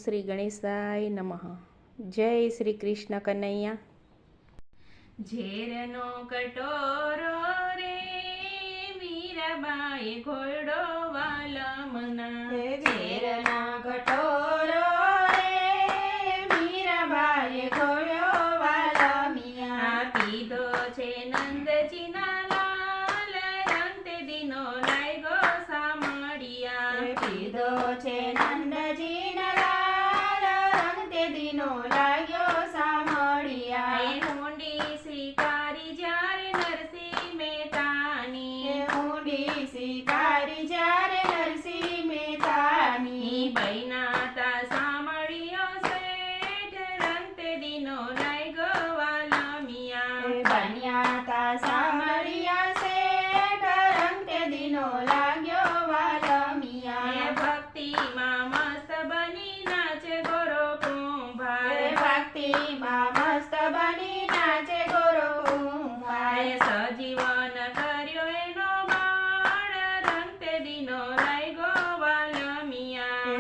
શ્રી ગણેશાય નમઃ. જય શ્રી કૃષ્ણ કનૈયા. ઝેરનો કટોરો રે મીરાબાઈ ઘોડો વાલમના. ઝેરનો કટોરો રે મીરાબાઈ ઘોડો વાલમિયા. પીધો છે નંદજીના લાલ રંતે દિનો લાગ્યો સામળિયા. પીધો છે નંદજીના લાલ રંતે દિનો લાગ્યો સામળિયા. ઊંડી સ્વીકારી જ્યારે નરસિંહ મહેતાની. ઊંડી સ્વીકારી જ્યારે નરસિંહ મહેતાની. બૈનાતા સામળિયો શેઠ રંતે દિનો લાગ્યો વાલમિયા. બન્યા તા સામળિયા શેઠ રંતે દિનો લાગ્યો વાલમિયા. ભક્તિમાં મસ્ત બની નાચે ગોરો કુંભાર. ભક્તિમાં મસ્ત બની નાચે ગોરો કુંભાર. સજીવન કર્યો એનો બાળ રંતે દિનો લાગ્યો વાલમિયા.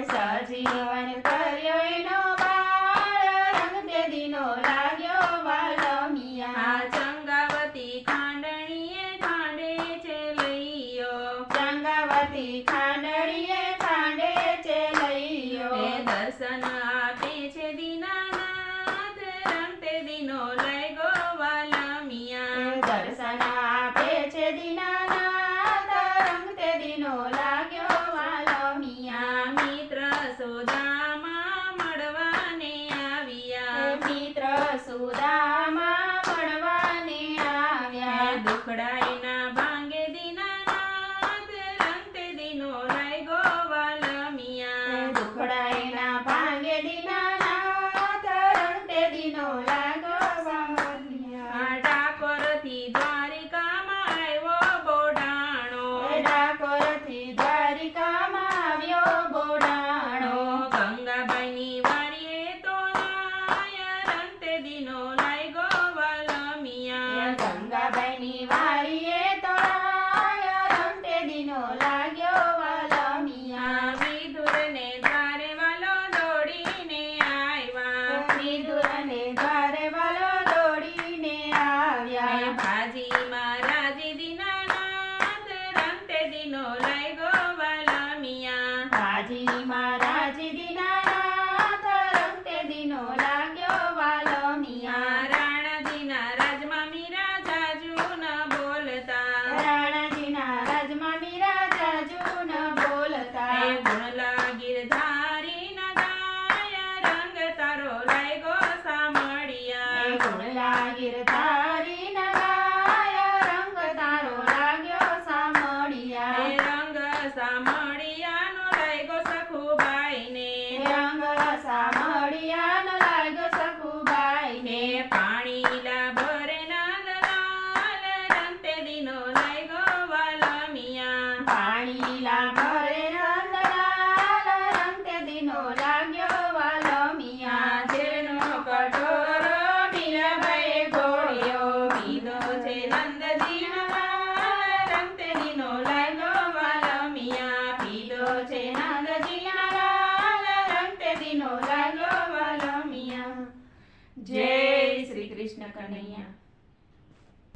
સજીવન કર્યો એનો બાળ રંતે દિનો લાગ્યો વાલમિયા. ચંગાવતી ખાંડણીએ ખાંડે છે લઈયો. ચંગાવતી ખાંડણીએ ખાંડે છે લઈયો. દર્શન આપે છે દીનાનાથ રંતે દિનો લાગ્યો વાલમિયા. દર્શન આપે છે દીનાનાથ રંતે દિનો લાગ્યો વાલમિયા. મિત્ર સુદામા મળવાને આવ્યા. મિત્ર સુદામા મળવાને આવ્યા. દુખડાઈના ભાંગે દીનાનાથ રંતે દિનો લાગ્યો વાલમિયા. દુખડાઈના ભાંગે દીનાનાથ રંતે દિનો લાગ્યો વાલમિયા. ડાકોરથી દ્વારિકામાં આવ્યો બોડાણો. ડાકોરથી દ્વારિકામાં આવ્યો બોડાણો. ગંગાબાઈની વાડીએ તો નાય રંતે દિનો લાગ્યો વાલમિયા. ગંગાબાઈની વાડીએ તોળાય રંતે દિનો લાગ્યો વાલમિયા. વિદુરને દ્વારે વાલો દોડીને આવ્યા. વિદુરને દ્વારે વાલો દોડીને આવ્યા. ભાજીમાં રાજી દીનાનાથ રંતે દિનો લાગ્યો વાલમિયા. ભાજીમાં રાજી દીનાનાથ રંતે દિનો લાગ્યો વાલમિયા. રાણાજીના રાજમાં મીરા જાજુ ન બોલતા. રાણાજીના રાજમાં મીરા જાજુ ન બોલતા. ગુણલા ગિરધારીના ગાય રંગ તારો લાગ્યો સામળિયા. ગુણલા ગિરધારીના ગાય રંગ તારો લાગ્યો સામળિયા. રંગ સામળિયાનો લાગ્યો સખુબાઈને. રંગ સામળિયાનો લાગ્યો સખુબાઈને. પાણીલા ભરે નાલ લાલ રંતે દિનો લાગ્યો વાલમિયા. પાણીલા ભરે નંદલાલ રંતે દિનો લાગ્યો વાલમિયા. ઝેરનો કટોરો મીરાબાઈએ ઘોડ્યો. પીધો છે નંદજીનો લાલ રંતે દિનો લાગ્યો વાલમિયા. પીધો છે નંદજીના લાલ રંતે દિનો લાગ્યો વાલમિયા. જય શ્રી કૃષ્ણ કનૈયા.